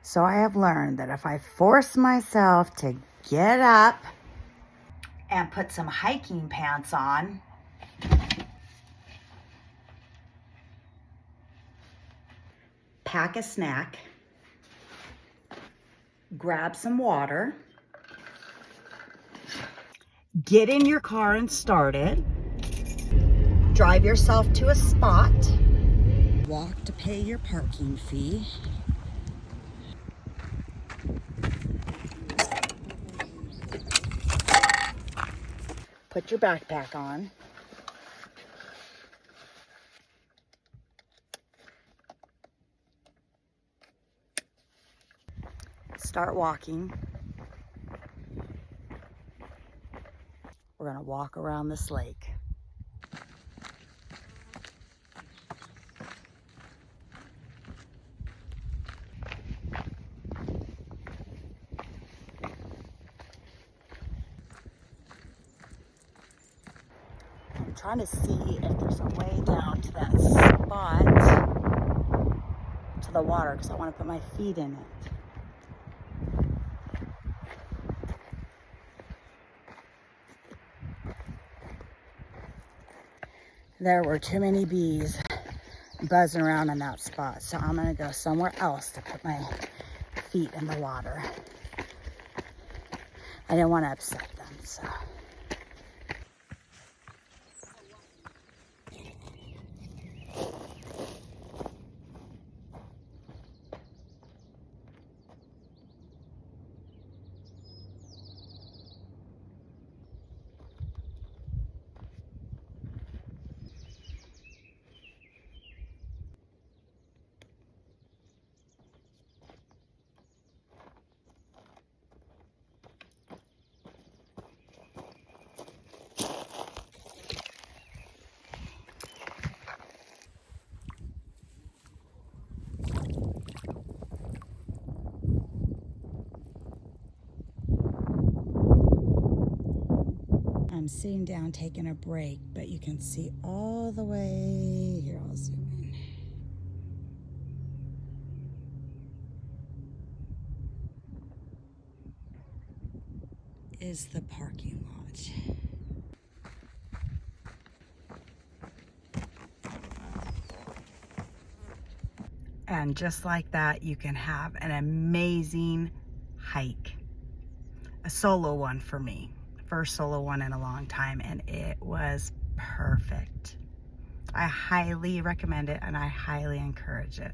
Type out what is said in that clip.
So I have learned that if I force myself to get up and put some hiking pants on, pack a snack, grab some water, get in your car and start it, drive yourself to a spot, walk to pay your parking fee, put your backpack on, start walking. We're gonna walk around this lake. I'm trying to see if there's a way down to that spot, to the water, because I want to put my feet in it. There were too many bees buzzing around in that spot, so I'm gonna go somewhere else to put my feet in the water. I didn't want to upset them, so. I'm sitting down taking a break, but you can see all the way here. I'll zoom in. Is the parking lot. And just like that, you can have an amazing hike. A solo one for me. First solo one in a long time, and it was perfect. I highly recommend it and I highly encourage it.